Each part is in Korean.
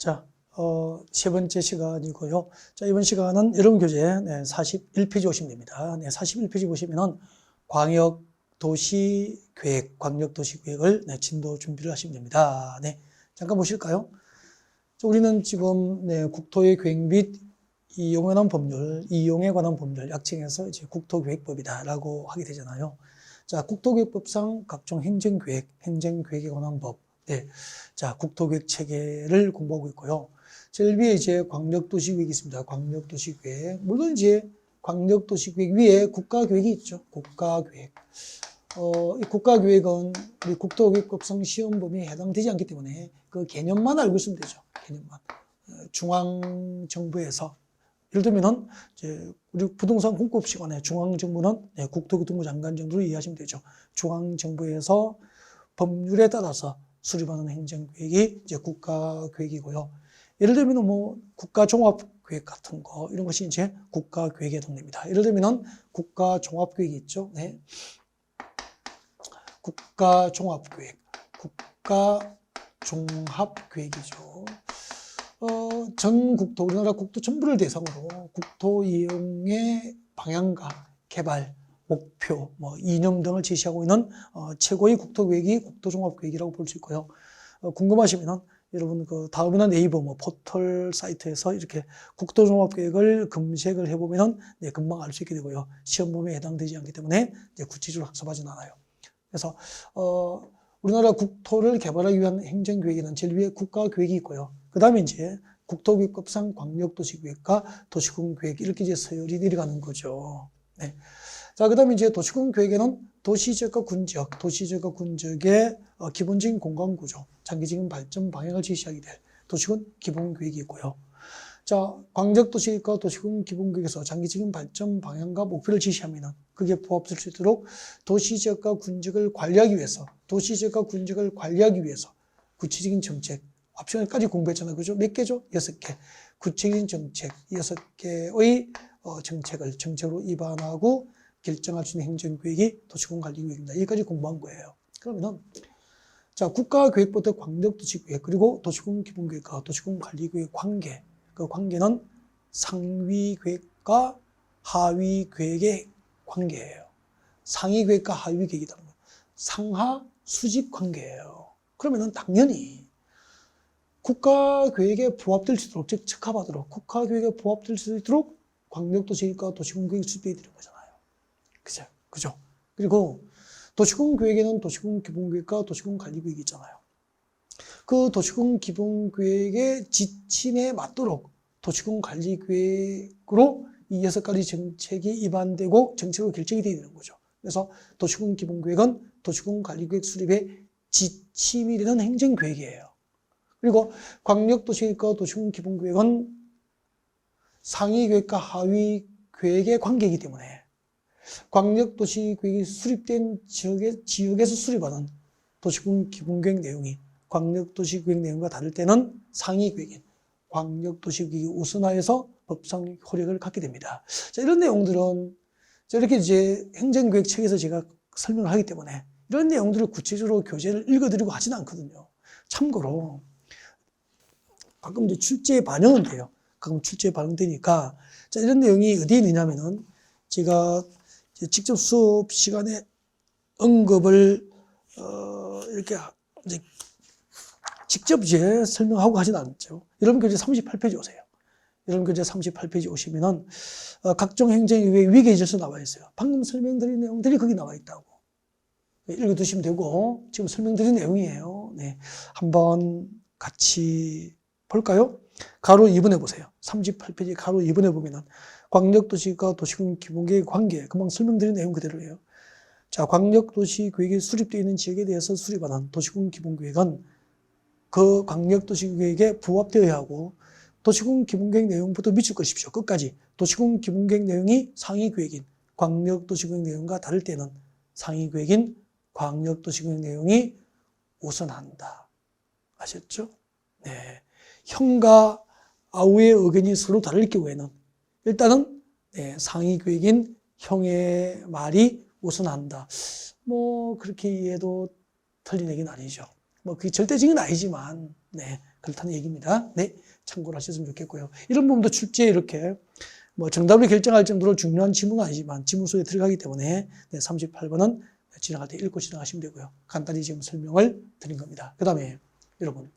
자, 세 번째 시간이고요. 자, 이번 시간은 여러분 교재 41페이지 오시면 됩니다. 41페이지 보시면은 광역도시계획을 진도 준비를 하시면 됩니다. 잠깐 보실까요? 자, 우리는 지금 국토의 계획 및 이용에 관한 법률, 이용에 관한 법률 약칭해서 이제 국토계획법이다라고 하게 되잖아요. 자, 국토계획법상 각종 행정계획에 관한 법. 자, 국토계획 체계를 공부하고 있고요. 제일 위에 이제 광역도시계획이 있습니다. 광역도시계획. 물론 이제 광역도시계획 위에 국가계획이 있죠. 국가계획. 이 국가계획은 우리 국토계획법상 시험 범위에 해당되지 않기 때문에 그 개념만 알고 있으면 되죠. 개념만. 중앙정부에서. 예를 들면은 이제 우리 부동산 공급 시간에 중앙정부는 국토교통부 장관 정도로 이해하시면 되죠. 중앙정부에서 법률에 따라서 수립하는 행정계획이 이제 국가계획이고요. 예를 들면 뭐 국가종합계획 같은 거 이런 것이 이제 국가계획에 해당됩니다. 예를 들면은 국가종합계획이 있죠. 국가종합계획, 국가종합계획이죠. 전 국토, 우리나라 국토 전부를 대상으로 국토 이용의 방향과 개발, 목표, 이념 등을 제시하고 있는 최고의 국토계획이 국토종합계획이라고 볼 수 있고요. 궁금하시면은 여러분 그 다음에는 네이버 포털 사이트에서 이렇게 국토종합계획을 검색을 해보면은 금방 알 수 있게 되고요. 시험 범위에 해당되지 않기 때문에 구체적으로 학습하지는 않아요. 그래서 우리나라 국토를 개발하기 위한 행정계획에는 제일 위에 국가계획이 있고요. 그 다음에 이제 국토계획법상 광역도시계획과 도시군계획 이렇게 이제 서열이 내려가는 거죠. 자, 그 다음에 이제 도시군계획에는 도시지역과 군지역의 기본적인 공간구조, 장기적인 발전 방향을 제시하게 될 도시군 기본계획이 있고요. 자, 광역도시계획과 도시군 기본계획에서 장기적인 발전 방향과 목표를 제시하면은 그게 부합될 수 있도록 도시지역과 군지역을 관리하기 위해서 구체적인 정책, 앞 시간까지 공부했잖아요. 그죠? 몇 개죠? 6개. 구체적인 정책, 6개의 정책으로 입안하고 결정할 수 있는 행정계획이 도시군관리계획입니다. 여기까지 공부한 거예요. 그러면은, 자, 국가계획부터 광역도시계획, 그리고 도시군기본계획과 도시군관리계획 관계. 그 관계는 상위계획과 하위계획의 관계예요. 상위계획과 하위계획이라는 거. 상하 수직 관계예요. 그러면은 당연히 국가계획에 부합될 수 있도록, 즉 적합하도록 국가계획에 부합될 수 있도록 광역도시계획과 도시군계획이 수립되어 있는 거잖아요. 그죠? 그리고 도시군계획에는 도시군기본계획과 도시군관리계획이 있잖아요. 그 도시군기본계획의 지침에 맞도록 도시군관리계획으로 이 6가지 정책이 입안되고 정책으로 결정이 되어 있는 거죠. 그래서 도시군기본계획은 도시군관리계획 수립의 지침이 되는 행정계획이에요. 그리고 광역도시계획과 도시군기본계획은 상위계획과 하위계획의 관계이기 때문에 광역도시계획이 수립된 지역에서 수립하는 도시군기본계획 내용이 광역도시계획 내용과 다를 때는 상위계획인 광역도시계획이 우선화해서 법상 효력을 갖게 됩니다. 자, 이런 내용들은 이렇게 이제 행정계획 책에서 제가 설명을 하기 때문에 이런 내용들을 구체적으로 교재를 읽어드리고 하지는 않거든요. 참고로 가끔 이제 출제에 반영은 돼요. 가끔 출제에 반영되니까 자, 이런 내용이 어디에 있느냐면은 제가 직접 수업 시간에 언급을 이렇게 이제 직접 이제 설명하고 하진 않죠. 여러분 교재 38페이지 오세요. 여러분 교재 38페이지 오시면은 각종 행정계획 위계 질서 나와 있어요. 방금 설명드린 내용들이 거기 나와 있다고. 읽어두시면 되고 지금 설명드린 내용이에요. 한번 같이 볼까요? 가로 2번에 보세요. 38페이지 가로 2번에 보면은 광역도시과 도시군 기본계획 관계, 금방 설명드린 내용 그대로예요. 자, 광역도시계획이 수립되어 있는 지역에 대해서 수립하는 도시군 기본계획은 그 광역도시계획에 부합되어야 하고 도시군 기본계획 내용부터 미칠 것이십시오. 끝까지. 도시군 기본계획 내용이 상위계획인 광역도시계획 내용과 다를 때는 상위계획인 광역도시계획 내용이 우선한다. 아셨죠? 형과 아우의 의견이 서로 다를 경우에는 일단은 상위계획인 형의 말이 우선한다. 그렇게 이해도 틀린 얘기는 아니죠. 그게 절대적인 아니지만 네, 그렇다는 얘기입니다. 네, 참고를 하셨으면 좋겠고요. 이런 부분도 출제에 이렇게 뭐 정답을 결정할 정도로 중요한 지문은 아니지만 지문 속에 들어가기 때문에 네, 38번은 지나갈 때 읽고 지나가시면 되고요. 간단히 지금 설명을 드린 겁니다. 그 다음에 여러분,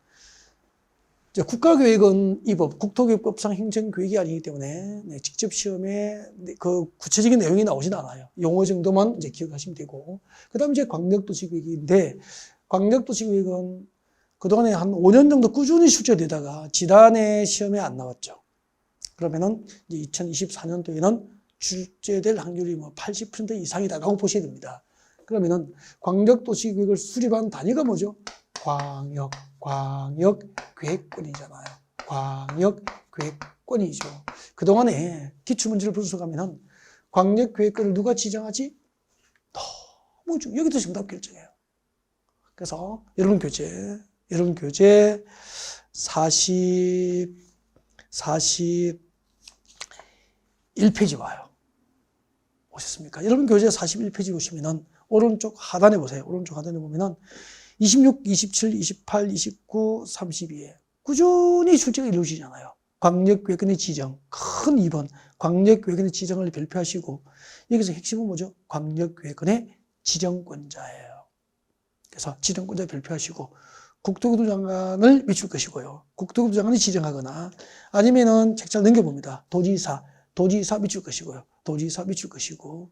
이제 국가교육은 이 법, 국토교육법상 행정교육이 아니기 때문에 네, 직접 시험에 그 구체적인 내용이 나오진 않아요. 용어 정도만 이제 기억하시면 되고, 그 다음에 이제 광역도시교육인데, 광역도시교육은 그동안에 한 5년 정도 꾸준히 출제되다가 지난해 시험에 안 나왔죠. 그러면은 이제 2024년도에는 출제될 확률이 뭐 80% 이상이다라고 보셔야 됩니다. 그러면은 광역도시교육을 수립한 단위가 뭐죠? 광역계획권이잖아요. 광역계획권이죠. 그동안에 기출문제를 분석하면은 광역계획권을 누가 지정하지? 너무 여기도 정답 결정해요. 그래서 여러분 교재 41페이지 와요. 오셨습니까? 여러분 교재 41페이지 보시면은 오른쪽 하단에 보세요. 오른쪽 하단에 보면은 26, 27, 28, 29, 32에 꾸준히 출제가 이루어지잖아요. 광역계획권의 지정, 큰 2번 광역계획권의 지정을 발표하시고 여기서 핵심은 뭐죠? 광역계획권의 지정권자예요. 그래서 지정권자 발표하시고 국토교통 장관을 미출 것이고요. 국토교통 장관이 지정하거나 아니면은 책자를 넘겨봅니다. 도지사 미칠 것이고요. 도지사 미칠 것이고요.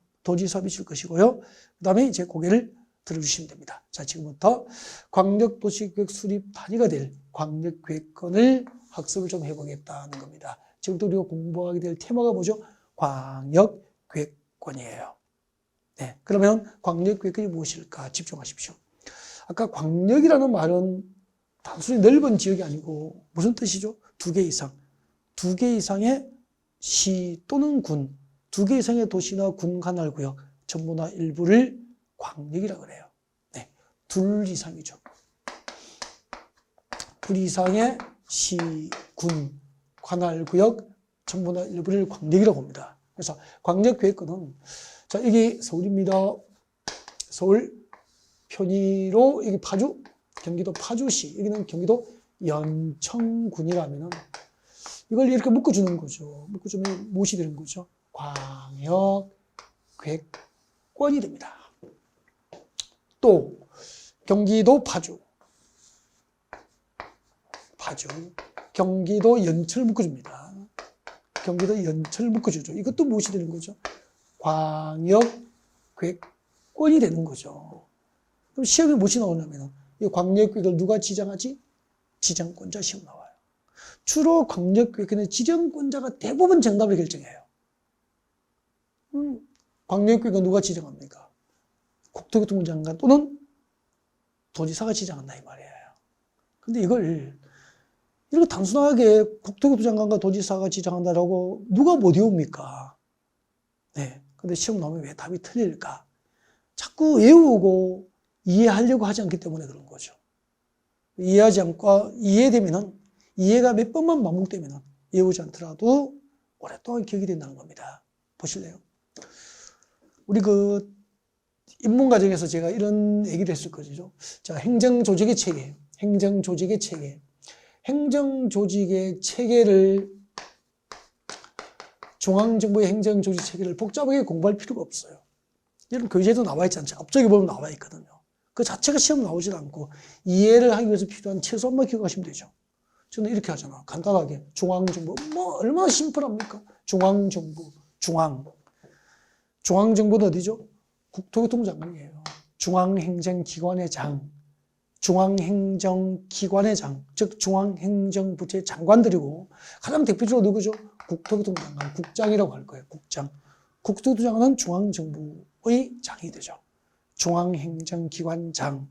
그 다음에 이제 고개를 들어주시면 됩니다. 자, 지금부터 광역도시계획 수립 단위가 될 광역계획권을 학습을 좀 해보겠다는 겁니다. 지금부터 우리가 공부하게 될 테마가 뭐죠? 광역계획권이에요. 네, 그러면 광역계획권이 무엇일까? 집중하십시오. 아까 광역이라는 말은 단순히 넓은 지역이 아니고 무슨 뜻이죠? 2개 이상. 2개 이상의 시 또는 군, 2개 이상의 도시나 군 관할구역, 전부나 일부를 광역이라고 그래요. 네, 2 이상이죠. 2 이상의 시, 군, 관할구역, 전부나 일부를 광역이라고 합니다. 그래서 광역계획권은 자, 여기 서울입니다. 서울 편의로 여기 파주, 경기도 파주시, 여기는 경기도 연천군이라면은 이걸 이렇게 묶어주는 거죠. 묶어주면 무엇이 되는 거죠? 광역계획권이 됩니다. 또 경기도 파주, 경기도 연천을 묶어줍니다. 경기도 연천을 묶어주죠. 이것도 무엇이 되는 거죠? 광역계획권이 되는 거죠. 그럼 시험에 무엇이 나오냐면 이 광역계획을 누가 지정하지? 지정권자 시험 나와요. 주로 광역계획의 지정권자가 대부분 정답을 결정해요. 광역계획은 누가 지정합니까? 국토교통장관 또는 도지사가 지정한다 이 말이에요. 근데 이걸 이렇게 단순하게 국토교통장관과 도지사가 지정한다라고 누가 못 외웁니까? 네. 근데 시험 나오면 왜 답이 틀릴까? 자꾸 외우고 이해하려고 하지 않기 때문에 그런 거죠. 이해하지 않고 이해되면은 이해가 몇 번만 반복되면은 외우지 않더라도 오랫동안 기억이 된다는 겁니다. 보실래요? 우리 그 입문 과정에서 제가 이런 얘기를 했을 거죠. 자, 행정조직의 체계, 행정조직의 체계를 중앙정부의 행정조직 체계를 복잡하게 공부할 필요가 없어요. 이런 교재도 나와 있지 않죠. 앞쪽에 보면 나와 있거든요. 그 자체가 시험 나오지 않고 이해를 하기 위해서 필요한 최소한만 기억하시면 되죠. 저는 이렇게 하잖아. 간단하게 중앙정부 뭐 얼마나 심플합니까? 중앙정부는 어디죠? 국토교통장관이에요. 중앙행정기관의 장, 즉 중앙행정부처의 장관들이고 가장 대표적으로 누구죠? 국토교통장관, 국장이라고 할 거예요. 국장. 국토교통장관은 중앙정부의 장이 되죠. 중앙행정기관장,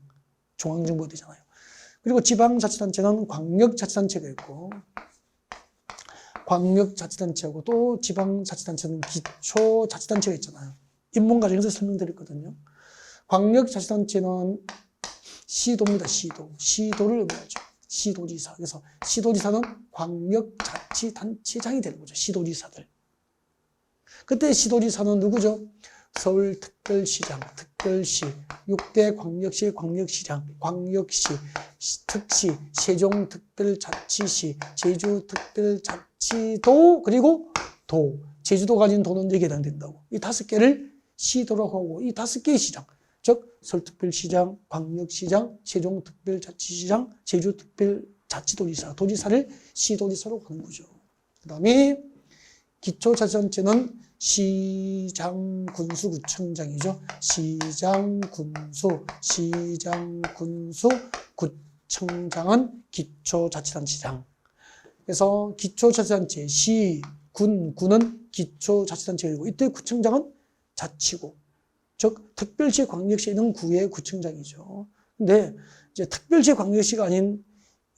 중앙정부가 되잖아요. 그리고 지방자치단체는 광역자치단체가 있고 광역자치단체하고 또 지방자치단체는 기초자치단체가 있잖아요. 입문과정에서 설명드렸거든요. 광역자치단체는 시도입니다. 시도를 의미하죠. 시도지사. 그래서 시도지사는 광역자치단체장이 되는 거죠. 시도지사들. 그때 시도지사는 누구죠? 서울특별시장, 특별시, 6대 광역시, 광역시장, 광역시, 특시, 세종특별자치시, 제주특별자치도, 그리고 도. 제주도 가진 도는 여기에 해당된다고. 이 5개를 시도라고 하고, 이 5개의 시장, 즉 서울특별시장, 광역시장, 세종특별자치시장, 제주특별자치도지사, 도지사를 시도지사로 하는 거죠. 그 다음에 기초자치단체는 시장, 군수, 구청장이죠. 시장, 군수, 구청장은 기초자치단체장. 그래서 기초자치단체, 시, 군은 기초자치단체이고, 이때 구청장은 자치고, 즉 특별시, 광역시에 있는 구의 구청장이죠. 근데 이제 특별시, 광역시가 아닌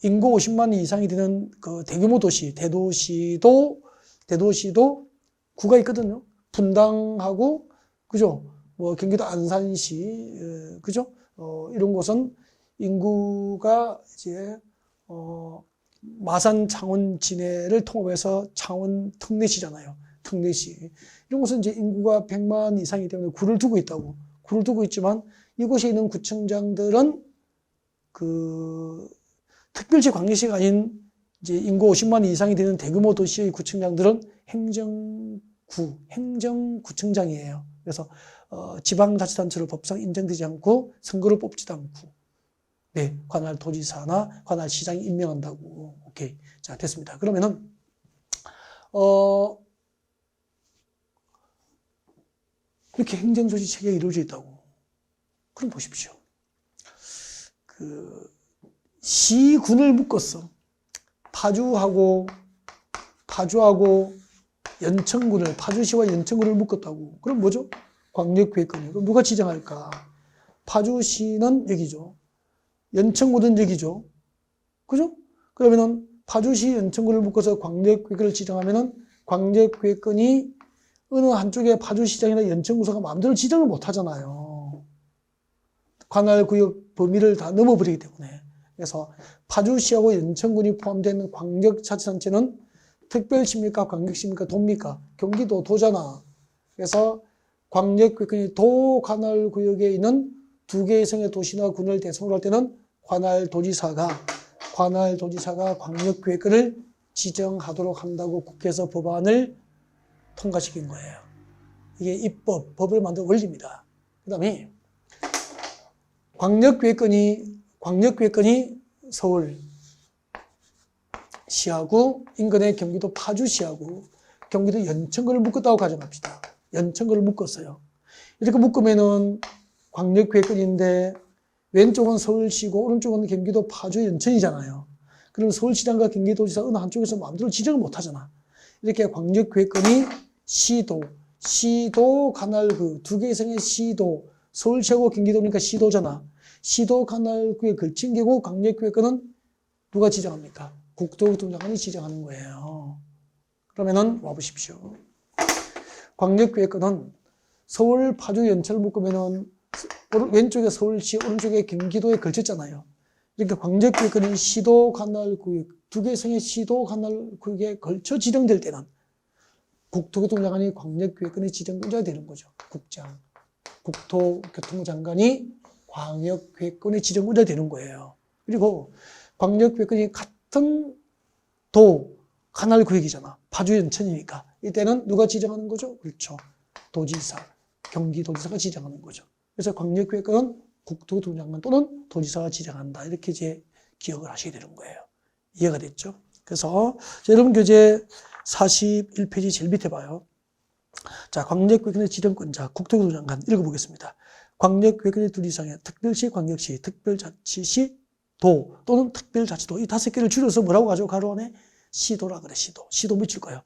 인구 50만 이상이 되는 그 대규모 도시, 대도시도 구가 있거든요. 분당하고, 그죠? 뭐, 경기도 안산시, 그죠? 이런 곳은 인구가 이제, 마산, 창원, 진해를 통합해서 창원 특례시잖아요. 특례시. 이런 곳은 이제 인구가 100만 이상이기 때문에 구를 두고 있다고. 구를 두고 있지만 이곳에 있는 구청장들은 그 특별시, 광역시가 아닌 이제 인구 50만 이상이 되는 대규모 도시의 구청장들은 행정구청장이에요. 그래서 지방자치단체로 법상 인정되지 않고 선거를 뽑지도 않고, 네, 관할 도지사나 관할 시장이 임명한다고. 오케이. 자, 됐습니다. 그러면은 이렇게 행정조직 체계가 이루어져 있다고. 그럼 보십시오. 그 시군을 묶었어. 파주하고 연천군을, 파주시와 연천군을 묶었다고. 그럼 뭐죠? 광역기획권이에요. 그럼 누가 지정할까? 파주시는 여기죠. 연천군은 여기죠. 그죠? 그러면은 파주시, 연천군을 묶어서 광역기획권을 지정하면은 광역기획권이 어느 한쪽에 파주시장이나 연천구서가 마음대로 지정을 못 하잖아요. 관할구역 범위를 다 넘어버리기 때문에. 그래서 파주시하고 연천군이 포함된 광역자치단체는 특별시입니까? 광역시입니까? 도입니까? 경기도 도잖아. 그래서 광역기획권이 도 관할구역에 있는 2개 이상의 도시나 군을 대상으로 할 때는 관할도지사가 광역기획권을 지정하도록 한다고 국회에서 법안을 통과시킨 거예요. 이게 법을 만든 원리입니다. 그 다음에 광역기획권이 서울시하고 인근의 경기도 파주시하고 경기도 연천군을 묶었다고 가정합시다. 연천군을 묶었어요. 이렇게 묶으면은 광역기획권인데 왼쪽은 서울시고 오른쪽은 경기도 파주 연천이잖아요. 그럼 서울시장과 경기도지사 어느 한쪽에서 마음대로 지정을 못 하잖아. 이렇게 광역기획권이 시도 관할구 2개 이상의 시도, 서울시하고 경기도니까 시도잖아. 시도 관할구에 걸친 경우 광역기획권은 누가 지정합니까? 국토교통장관이 지정하는 거예요. 그러면은 와보십시오. 광역기획권은 서울, 파주, 연천을 묶으면은 왼쪽에 서울시, 오른쪽에 경기도에 걸쳤잖아요. 그러니까 광역기획권이 시도 관할구역, 2개 이상의 시도 관할구역에 걸쳐 지정될 때는 국토교통장관이 광역기획권의 지정권자가 되는 거죠. 국토교통장관이 광역기획권의 지정권자가 되는 거예요. 그리고 광역기획권이 같은 도 관할구역이잖아. 파주, 연천이니까. 이때는 누가 지정하는 거죠? 그렇죠. 도지사, 경기도지사가 지정하는 거죠. 그래서 광역기획권은 국토교통장관 또는 도지사가 지정한다. 이렇게 이제 기억을 하셔야 되는 거예요. 이해가 됐죠? 그래서 여러분 교재 41페이지 제일 밑에 봐요. 자, 광역기획권의 지정권자, 국토교통장관 읽어보겠습니다. 광역기획권의 2 이상의 특별시, 광역시, 특별자치시, 도 또는 특별자치도 이 5개를 줄여서 뭐라고 가지고 가로 안에 시도라 그래. 시도 묻힐 거예요.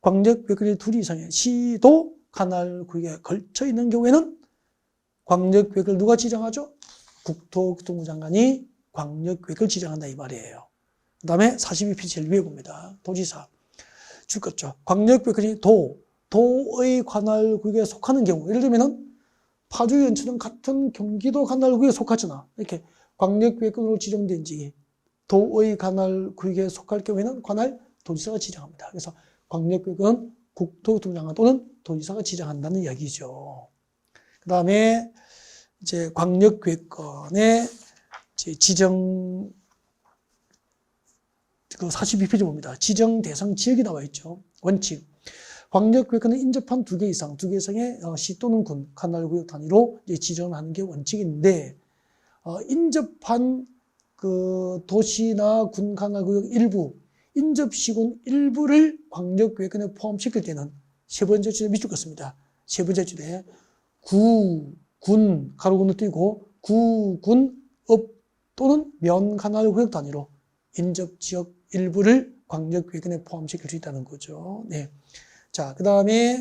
광역기획권의 2 이상의 시도 관할구역에 걸쳐 있는 경우에는 광역기획을 누가 지정하죠? 국토교통부 장관이 광역기획을 지정한다 이 말이에요. 그 다음에 42페이지 제일 위에 봅니다. 도지사. 줄거죠. 광역기획권이 도의 관할구역에 속하는 경우, 예를 들면은 파주, 연천은 같은 경기도 관할구역에 속하잖아. 이렇게 광역기획권으로 지정된 지 도의 관할구역에 속할 경우에는 관할도지사가 지정합니다. 그래서 광역기획권은 국토교통장관 또는 도지사가 지정한다는 이야기죠. 그 다음에 이제 광역계획권의 지정, 그 42페이지 봅니다. 지정 대상 지역이 나와 있죠. 원칙. 광역계획권은 인접한 2개 이상의 시 또는 군, 관할구역 단위로 이제 지정을 하는 게 원칙인데, 인접한 그 도시나 군, 관할구역 일부, 인접시군 일부를 광역계획권에 포함시킬 때는 세 번째 줄에 밑줄 긋습니다. 세 번째 줄에 구, 군, 가로군을 띄고 구, 군, 읍 또는 면, 관할구역 단위로 인접지역 일부를 광역계획권에 포함시킬 수 있다는 거죠. 네. 자, 그 다음에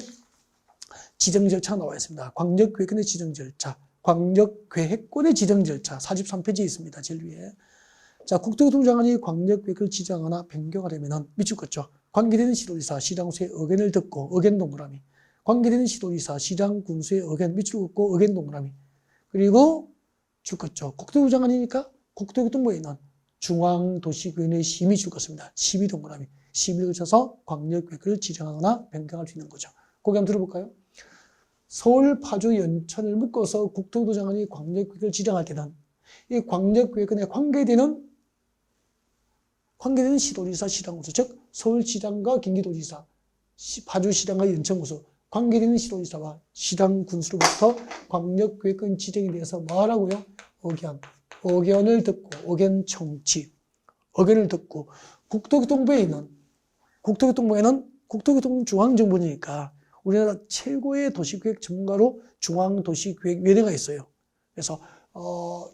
지정 절차가 나와 있습니다. 광역계획권의 지정 절차, 광역계획권의 지정 절차 43페이지에 있습니다. 제일 위에. 자, 국토교통부 장관이 광역계획을 지정하거나 변경하려면 밑줄 긋죠. 관계되는 시도지사, 시장수의 의견을 듣고 의견 동그라미. 관계되는 시도지사, 시장 군수의 의견 밑줄 긋고 의견 동그라미. 그리고 줄 긋죠. 국토교통부 장관이니까 국토교통부에 있는 중앙도시위원회 심의 줄 긋습니다. 심의 동그라미. 심의를 거쳐서 광역계획을 지정하거나 변경할 수 있는 거죠. 거기 한번 들어볼까요? 서울, 파주, 연천을 묶어서 국토교통부 장관이 광역계획을 지정할 때는 이 광역계획에 관계되는 시도지사, 시장군수, 즉 서울시장과 경기도지사, 파주시장과 연천군수, 관계되는 시도지사와 시장군수로부터 광역계획권 지정에 대해서 뭐 하라고요? 의견을 듣고, 의견 청취, 의견을 듣고, 국토교통부에는 국토교통중앙정부니까 우리나라 최고의 도시계획 전문가로 중앙도시계획위원회가 있어요. 그래서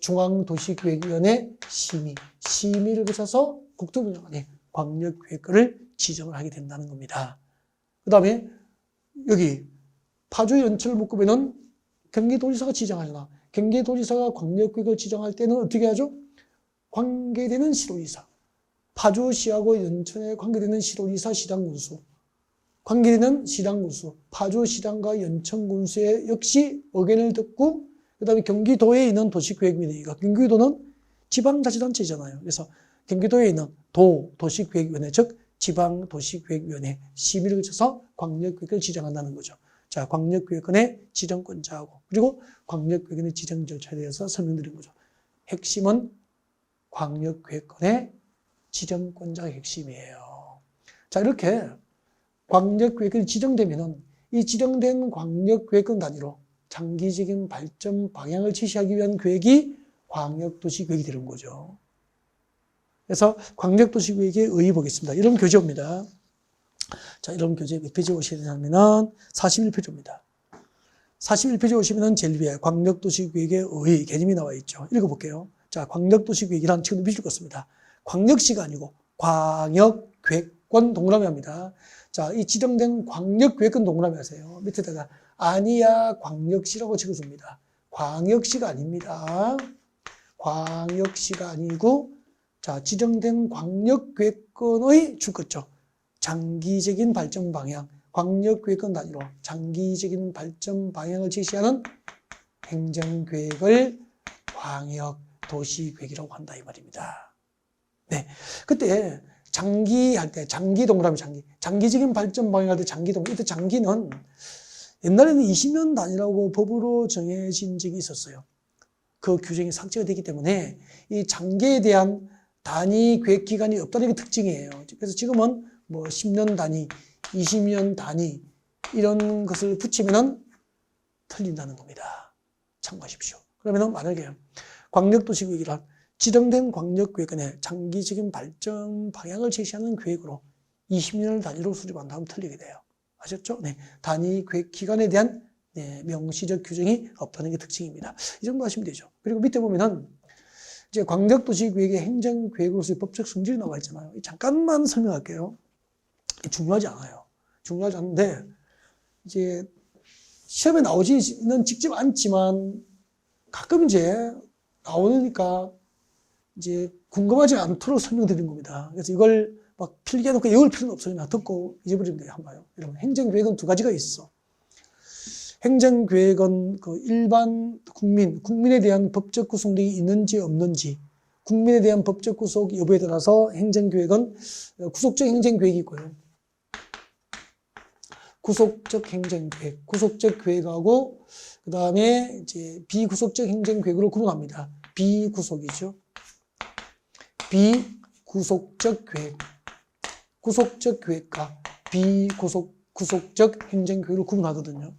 중앙도시계획위원회 심의를 거쳐서 국토부 장관이 광역계획을 지정을 하게 된다는 겁니다. 그 다음에 여기 파주 연천을 묶으면은 경기도지사가 지정하잖아. 경기도지사가 광역계획을 지정할 때는 어떻게 하죠? 관계되는 시도지사, 파주시하고 연천에 관계되는 시도지사, 시장군수, 관계되는 시장군수, 파주시장과 연천군수의 역시 의견을 듣고, 그 다음에 경기도에 있는 도시계획위원회가, 경기도는 지방자치단체잖아요. 그래서 경기도에 있는 도시계획위원회, 즉 지방도시계획위원회 심의를 거쳐서 광역계획을 지정한다는 거죠. 자, 광역계획권의 지정권자하고 그리고 광역계획권의 지정 절차에 대해서 설명드린 거죠. 핵심은 광역계획권의 지정권자가 핵심이에요. 자, 이렇게 광역계획이 지정되면은 이 지정된 광역계획권 단위로 장기적인 발전 방향을 제시하기 위한 계획이 광역도시계획이 되는 거죠. 그래서 광역도시계획의 의의 보겠습니다. 이런 교재입니다. 자, 이런 교재 몇 페이지 오시냐면은 41페이지입니다. 41페이지 오시면은 제일 위에 광역도시계획의 의의 개념이 나와 있죠. 읽어볼게요. 자, 광역도시계획이란 지금 밑줄 긋습니다. 광역시가 아니고 광역계획권 동그라미 합니다. 자, 이 지정된 광역계획권 동그라미 하세요. 밑에다가 아니야 광역시라고 적어줍니다. 광역시가 아닙니다. 광역시가 아니고, 자, 지정된 광역계획권의 줄 긋죠. 장기적인 발전 방향, 광역계획권 단위로 장기적인 발전 방향을 제시하는 행정계획을 광역도시계획이라고 한다 이 말입니다. 네, 그때 장기 할 때 장기 동그라미 장기적인 발전 방향 할 때 장기 동그라미. 이때 장기는 옛날에는 20년 단위라고 법으로 정해진 적이 있었어요. 그 규정이 삭제가 되기 때문에 이 장기에 대한 단위 계획 기간이 없다는 게 특징이에요. 그래서 지금은 뭐 10년 단위, 20년 단위 이런 것을 붙이면은 틀린다는 겁니다. 참고하십시오. 그러면은 만약에 광역도시계획이란 지정된 광역계획의 장기적인 발전 방향을 제시하는 계획으로 20년을 단위로 수립한다면 틀리게 돼요. 아셨죠? 네. 단위 계획 기간에 대한 명시적 규정이 없다는 게 특징입니다. 이 정도 하시면 되죠. 그리고 밑에 보면은 이제 광역도시계획의 행정계획으로서의 법적 성질이 나와 있잖아요. 잠깐만 설명할게요. 중요하지 않아요. 중요하지 않은데 이제 시험에 나오지는 직접 않지만 가끔 이제 나오니까 이제 궁금하지 않도록 설명드리는 겁니다. 그래서 이걸 막 필기해놓고 외울 필요는 없어요. 그냥 듣고 잊어버리면 돼요. 한번 봐요. 여러분, 행정계획은 두 가지가 있어. 행정계획은 그 일반 국민에 대한 법적 구속력이 있는지 없는지, 국민에 대한 법적 구속 여부에 따라서 행정계획은 구속적 행정계획이 있고요. 구속적 행정계획, 구속적 계획하고 그 다음에 이제 비구속적 행정계획으로 구분합니다. 비구속이죠. 비구속적 계획, 구속적 계획과 구속적 행정계획으로 구분하거든요.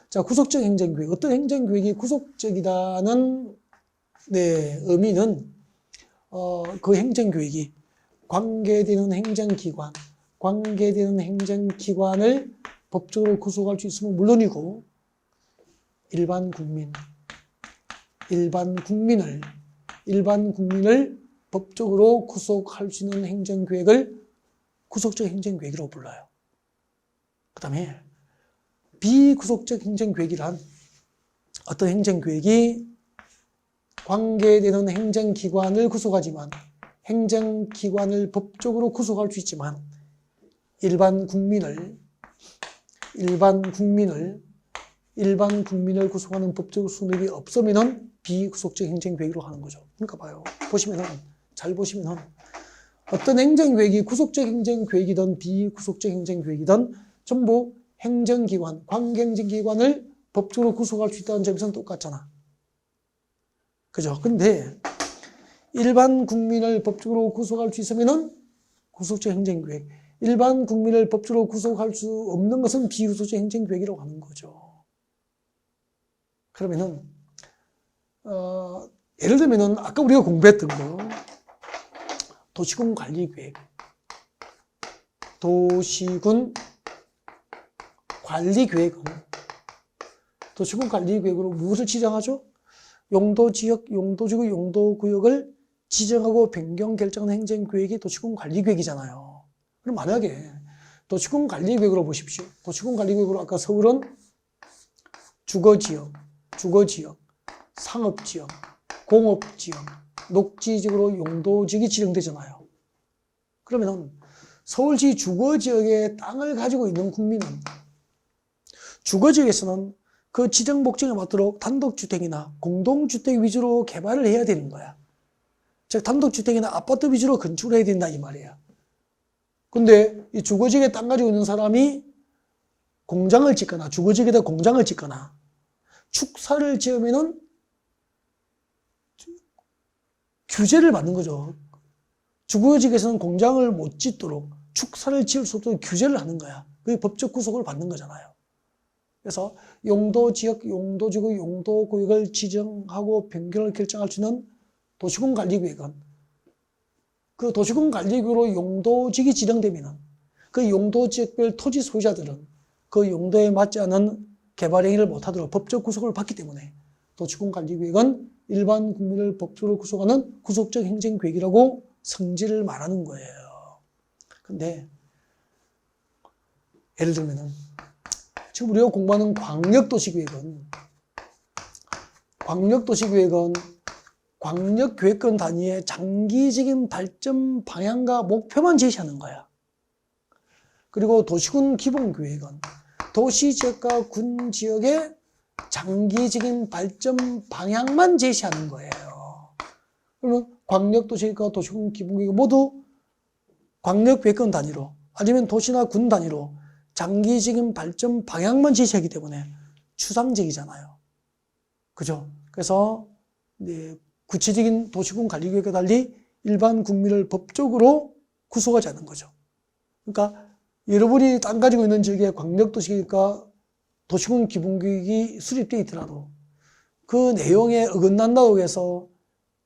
자, 구속적 행정계획. 어떤 행정계획이 구속적이다는 의미는 그 행정계획이 관계되는 행정기관을 법적으로 구속할 수 있으면 물론이고 일반 국민을 법적으로 구속할 수 있는 행정계획을 구속적 행정계획이라고 불러요. 그 다음에 비구속적 행정계획이란 어떤 행정계획이 관계되는 행정기관을 구속하지만 행정기관을 법적으로 구속할 수 있지만 일반 국민을 구속하는 법적 수능이 없으면은 비구속적 행정계획으로 하는 거죠. 그러니까 봐요. 잘 보시면은 어떤 행정계획이 구속적 행정계획이든 비구속적 행정계획이든 전부 행정기관, 관계행정기관을 법적으로 구속할 수 있다는 점에서는 똑같잖아. 그죠? 근데 일반 국민을 법적으로 구속할 수 있으면은 구속적 행정계획, 일반 국민을 법적으로 구속할 수 없는 것은 비구속적 행정계획이라고 하는 거죠. 그러면은 예를 들면은 아까 우리가 공부했던 거 도시군 관리계획, 도시군 관리계획으로 무엇을 지정하죠? 용도지역, 용도지구, 용도구역을 지정하고 변경 결정하는 행정계획이 도시군 관리계획이잖아요. 그럼 만약에 도시군 관리계획으로 보십시오. 도시군 관리계획으로 아까 서울은 주거지역, 상업지역, 공업지역, 녹지지역으로 용도지역이 지정되잖아요. 그러면 서울시 주거지역에 땅을 가지고 있는 국민은 주거지역에서는 그 지정 목적에 맞도록 단독주택이나 공동주택 위주로 개발을 해야 되는 거야. 즉 단독주택이나 아파트 위주로 건축을 해야 된다 이 말이야. 근데 이 주거지역에 땅 가지고 있는 사람이 공장을 짓거나 주거지역에다 공장을 짓거나 축사를 지으면은 규제를 받는 거죠. 주거지역에서는 공장을 못 짓도록 축사를 지을 수 없도록 규제를 하는 거야. 그게 법적 구속을 받는 거잖아요. 그래서 용도지역, 용도지구, 용도구역을 지정하고 변경을 결정할 수 있는 도시군 관리계획은 그 도시군 관리계획으로 용도지역이 지정되면 그 용도지역별 토지 소유자들은 그 용도에 맞지 않은 개발 행위를 못하도록 법적 구속을 받기 때문에 도시군 관리계획은 일반 국민을 법적으로 구속하는 구속적 행정계획이라고 성질을 말하는 거예요. 근데 예를 들면은 지금 우리가 공부하는 광역도시계획은 광역계획권 단위의 장기적인 발전 방향과 목표만 제시하는 거야. 그리고 도시군 기본계획은 도시지역과 군지역의 장기적인 발전 방향만 제시하는 거예요. 그러면 광역도시계획과 도시군 기본계획 모두 광역계획권 단위로 아니면 도시나 군 단위로 장기적인 발전 방향만 제시하기 때문에 추상적이잖아요. 그죠? 그래서 구체적인 도시군 관리계획과 달리 일반 국민을 법적으로 구속하지 않는 거죠. 그러니까 여러분이 땅 가지고 있는 지역에 광역도시계획과 도시군 기본계획이 수립되어 있더라도 그 내용에 어긋난다고 해서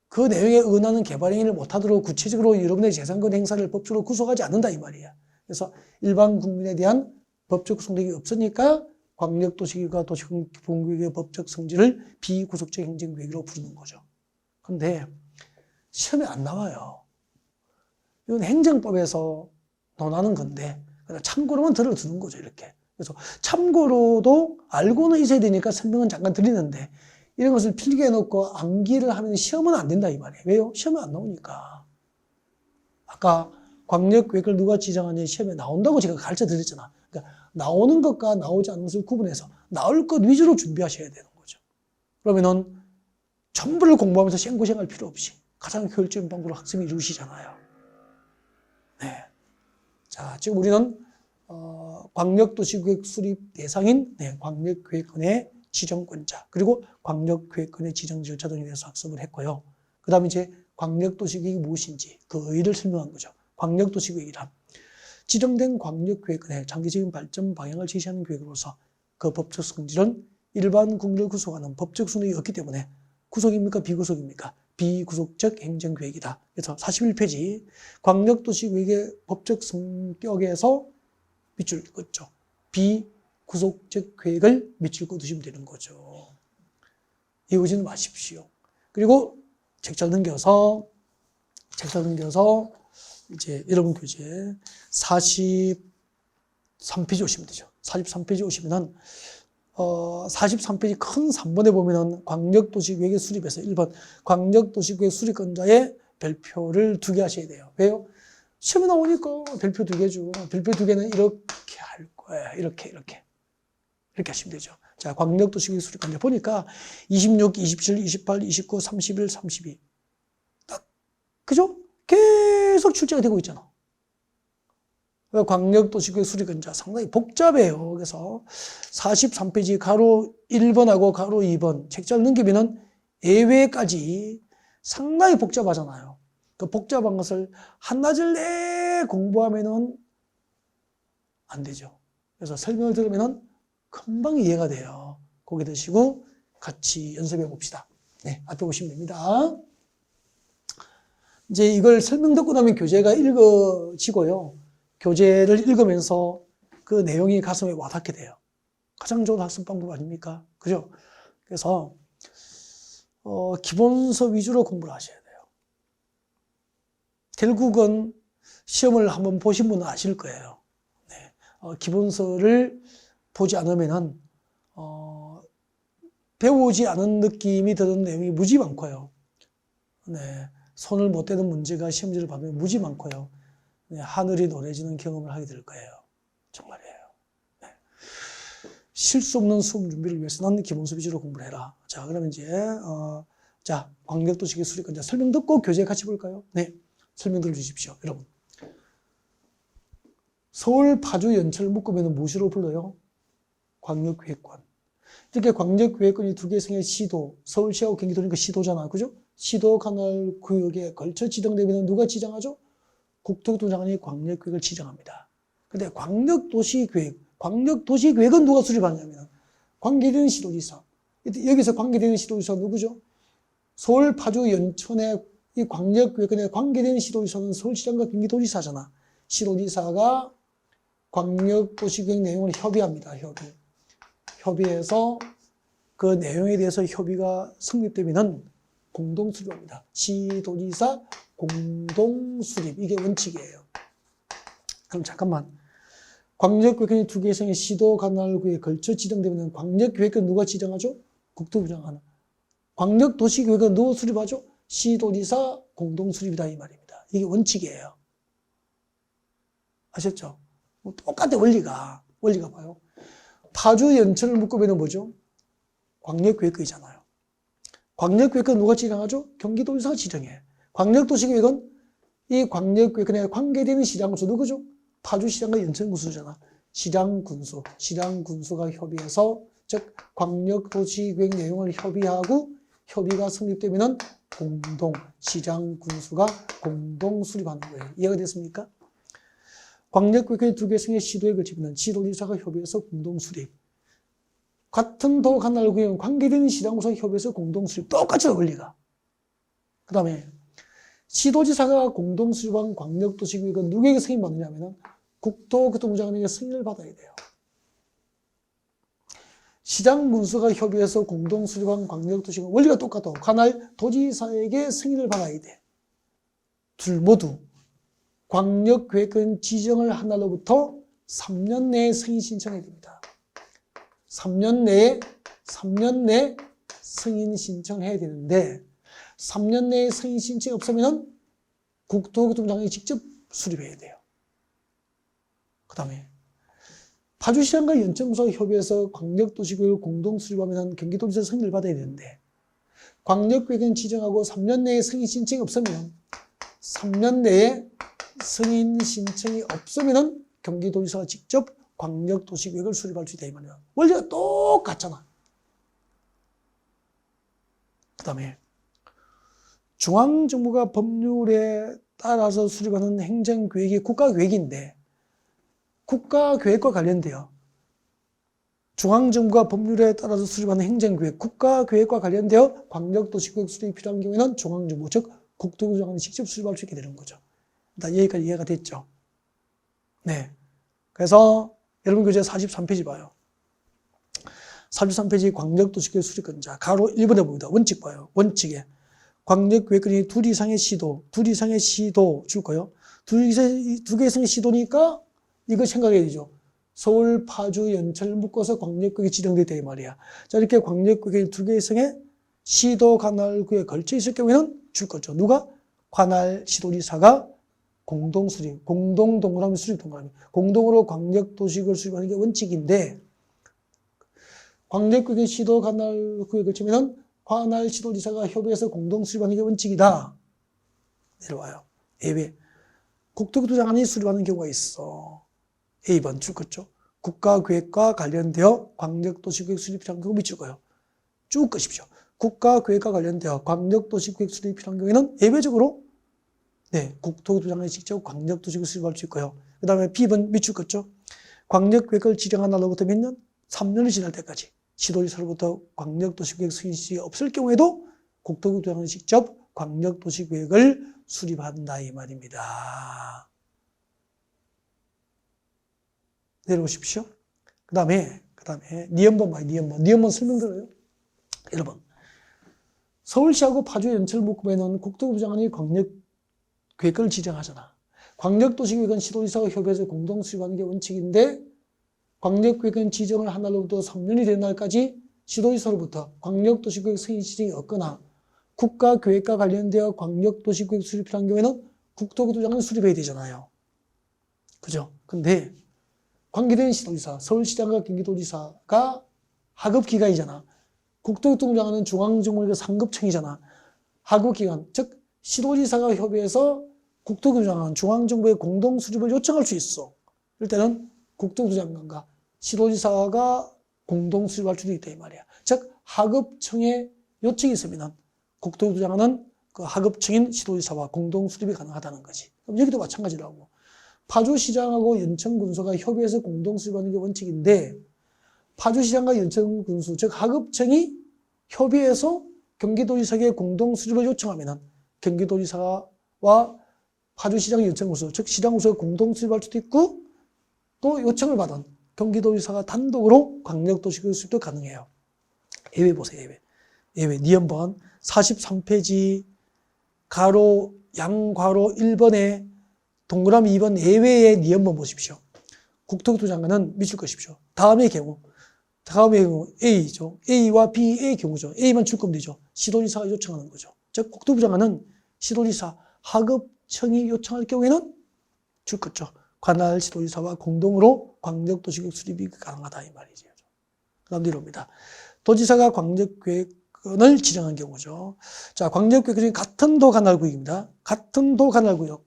그 내용에 어긋나는 개발 행위를 못하도록 구체적으로 여러분의 재산권 행사를 법적으로 구속하지 않는다 이 말이야. 그래서 일반 국민에 대한 법적 구속력이 없으니까 광역도시계획과 도시군 기본계획의 법적 성질을 비구속적 행정계획으로 부르는 거죠. 그런데 시험에 안 나와요. 이건 행정법에서 논하는 건데 참고로만 들어두는 거죠. 이렇게. 그래서 참고로도 알고는 있어야 되니까 설명은 잠깐 드리는데 이런 것을 필기해 놓고 암기를 하면 시험은 안 된다 이 말이에요. 왜요? 시험에 안 나오니까. 아까 광역계획을 누가 지정하냐 시험에 나온다고 제가 가르쳐 드렸잖아. 그러니까 나오는 것과 나오지 않는 것을 구분해서 나올 것 위주로 준비하셔야 되는 거죠. 그러면은 전부를 공부하면서 생고생할 필요 없이 가장 효율적인 방법으로 학습이 이루어지잖아요. 네. 자, 지금 우리는 광역도시계획 수립 대상인 광역계획원의 지정권자, 그리고 광역계획원의 지정 절차 등에 대해서 학습을 했고요. 그 다음에 이제 광역도시계획이 무엇인지 그 의의를 설명한 거죠. 광역도시계획이란 지정된 광역계획원의 장기적인 발전 방향을 제시하는 계획으로서 그 법적 성질은 일반 국민을 구속하는 법적 순위가 없기 때문에 구속입니까? 비구속입니까? 비구속적 행정계획이다. 그래서 41페이지 광역도시계획의 법적 성격에서 밑줄 긋죠. 비구속적 계획을 밑줄 긋으시면 되는 거죠. 이러지는 마십시오. 그리고 책장 넘겨서 이제 여러분 교재 43페이지 오시면 되죠. 43페이지 오시면은 43페이지 큰 3번에 보면은 광역도시계획의 수립에서 1번 광역도시계획 수립권자의 별표를 2개 하셔야 돼요. 왜요? 시험에 나오니까 별표 2개죠. 별표 2개는 이렇게 할 거예요. 이렇게 하시면 되죠. 자, 광역도시계획 수립권자 보니까 26, 27, 28, 29, 31, 32. 딱, 그죠? 계속 출제가 되고 있잖아. 광역도시계획 수립권자 상당히 복잡해요. 그래서 43페이지 가로 1번하고 가로 2번 책자를 넘기면은 예외까지 상당히 복잡하잖아요. 그 복잡한 것을 한나절 내에 공부하면은 안 되죠. 그래서 설명을 들으면은 금방 이해가 돼요. 고개 드시고 같이 연습해 봅시다. 네, 앞에 보시면 됩니다. 이제 이걸 설명 듣고 나면 교재가 읽어지고요. 교재를 읽으면서 그 내용이 가슴에 와닿게 돼요. 가장 좋은 학습 방법 아닙니까? 그죠? 그래서 기본서 위주로 공부를 하셔야 돼요. 결국은 시험을 한번 보신 분은 아실 거예요. 네. 기본서를 보지 않으면은 배우지 않은 느낌이 드는 내용이 무지 많고요. 네. 손을 못 대는 문제가 시험지를 받으면 무지 많고요. 네. 하늘이 노래지는 경험을 하게 될 거예요. 정말이에요. 네. 실수 없는 수험 준비를 위해서는 기본서 위주로 공부를 해라. 자, 그러면 이제 자, 광역도시계획 수립권자 설명 듣고 교재 같이 볼까요? 네. 설명 들어주십시오. 여러분. 서울, 파주, 연천을 묶으면 무엇으로 불러요? 광역계획권. 이렇게 광역계획권이 2개 생긴 시도, 서울시하고 경기도니까 시도잖아. 그죠? 시도 관할 구역에 걸쳐 지정되면 누가 지정하죠? 국토교통부 장관이 광역계획을 지정합니다. 근데 광역도시계획은 누가 수립하냐면 관계되는 시도지사. 여기서 관계되는 시도지사 누구죠? 서울, 파주, 연천의 이 광역계획권에 관계되는 시도지사는 서울시장과 경기도지사잖아. 시도지사가 광역도시계획 내용을 협의합니다. 협의해서 그 내용에 대해서 협의가 성립되면 공동수립합니다. 시도지사 공동수립. 이게 원칙이에요. 그럼 잠깐만. 광역계획권이 2개 이상의 시도 관할구에 걸쳐 지정되면 광역계획권 누가 지정하죠? 국토부 장관. 광역도시계획은 누가 수립하죠? 시도지사 공동수립이다 이 말입니다. 이게 원칙이에요. 아셨죠? 똑같아 원리가 봐요. 파주 연천을 묶으면 뭐죠? 광역계획권이잖아요. 광역계획권 누가 지정하죠? 경기도지사가 지정해. 광역도시계획은 이 광역계획권에 관계되는 시장군수 누구죠? 파주시장과 연천군수잖아. 시장군수가 협의해서 즉 광역도시계획 내용을 협의하고 협의가 성립되면 시장군수가 공동수립하는 거예요. 이해가 됐습니까? 광역계획권이 2개 생의 시도에 걸치면 시도지사가 협의해서 공동수립. 같은 도 관할구역은 관계되는 시장군수가 협의해서 공동수립. 똑같죠, 원리가. 그 다음에 시도지사가 공동수립한 광역도시계획은 누구에게 승인받느냐면 국토교통부 장관에게 승인을 받아야 돼요. 시장군수가 협의해서 공동수립한 광역도시계획 원리가 똑같아. 관할 도지사에게 승인을 받아야 돼. 둘 모두 광역계획권 지정을 한 날로부터 3년 내에 승인 신청해야 됩니다. 3년 내에 승인 신청해야 되는데 3년 내에 승인 신청이 없으면 국토교통장관이 직접 수립해야 돼요. 그 다음에 파주시장과 연천군수가 협의해서 광역도시계획을 공동수립하면 경기도지사 승인을 받아야 되는데 광역계획은 지정하고 3년 내에 승인 신청이 없으면 3년 내에 승인 신청이 없으면 경기도지사가 직접 광역도시계획을 수립할 수 있다 이 말이야. 원리가 똑같잖아. 그 다음에 중앙정부가 법률에 따라서 수립하는 행정계획이 국가계획인데 국가계획과 관련돼요. 중앙정부가 법률에 따라서 수립하는 행정계획, 국가계획과 관련되어 광역도시계획 수립이 필요한 경우에는 중앙정부, 즉 국토부 장관이 직접 수립할 수 있게 되는 거죠. 일단 여기까지 이해가 됐죠? 네. 그래서 여러분 교재 43페이지 봐요. 43페이지 광역도시계획 수립권자 가로 1번에 봅니다. 원칙 봐요. 원칙에 광역계획권이 둘 이상의 시도 줄 거예요. 두 개 이상의 시도니까 이거 생각해야 되죠. 서울, 파주, 연천을 묶어서 광역구역이 지정되다 이 말이야. 자, 이렇게 광역구역이 두 개 이상의 시도 관할구에 걸쳐 있을 경우에는 줄 거죠. 누가? 관할 시도지사가 공동 수립, 공동 동그라미 수립 동그라미. 공동으로 광역도시구역을 수립하는 게 원칙인데 광역구역의 시도 관할구에 걸치면은 관할 시도지사가 협의해서 공동 수립하는 게 원칙이다. 내려와요. 예외. 국토교토 장관이 수립하는 경우가 있어. A번 줄 거죠. 국가계획과 관련되어 광역도시계획 수립이 필요한 경우 밑줄 거예요. 쭉 끄십시오. 국가계획과 관련되어 광역도시계획 수립이 필요한 경우에는 예외적으로 국토교토 장관이 직접 광역도시계획 수립할 수 있고요. 그 다음에 B번 밑줄 껐죠. 광역계획을 지정한 날로부터 몇 년? 3년이 지날 때까지 시도지사로부터 광역도시계획 승인이 없을 경우에도 국토교토 장관이 직접 광역도시계획을 수립한다 이 말입니다. 내려오십시오. 그 다음에 니은번 봐요. 니은번 설명 들어요. 여러분 서울시하고 파주 연천을 묶으면 국토부 장관이 광역계획을 지정하잖아. 광역도시계획은 시도지사와 협의해서 공동 수립하는 게 원칙인데 광역계획은 지정을 한 날로부터 3년이 된 날까지 시도지사로부터 광역도시계획 승인 지정이 없거나 국가계획과 관련되어 광역도시계획 수립이 필요한 경우에는 국토교토 장관이 수립해야 되잖아요. 그죠? 근데 관계된 시도지사, 서울시장과 경기도지사가 하급기관이잖아. 국토교통 장관은 중앙정부의 상급청이잖아. 하급기관, 즉 시도지사가 협의해서 국토교통 장관, 중앙정부의 공동 수립을 요청할 수 있어. 이럴 때는 국토교통 장관과 시도지사가 공동 수립할 수도 있다 이 말이야. 즉 하급청의 요청이 있으면 국토교통 장관은 그 하급청인 시도지사와 공동 수립이 가능하다는 거지. 그럼 여기도 마찬가지라고. 파주시장하고 연천군수가 협의해서 공동 수립하는 게 원칙인데 파주시장과 연천군수 즉 하급청이 협의해서 경기도지사에게 공동 수립을 요청하면 경기도지사와 파주시장 연천군수 즉 시장군수가 공동 수립할 수도 있고 또 요청을 받은 경기도지사가 단독으로 광역도시계획 수립도 가능해요. 예외 보세요. 예외. 니은번 43페이지 가로 양괄호 1번에 동그라미 2번 예외의 니은번 보십시오. 국토교토 장관은 미칠 것이십시오. 다음의 경우 A죠. A와 B의 경우죠. A만 줄 거면 되죠. 시도지사가 요청하는 거죠. 즉 국토부 장관은 시도지사 하급청이 요청할 경우에는 줄 거죠. 관할 시도지사와 공동으로 광역도시계획 수립이 가능하다 이 말이죠. 그 다음 내려옵니다. 도지사가 광역계획을 지정한 경우죠. 자, 광역계획 중에 같은 도 관할구역입니다. 같은 도 관할구역.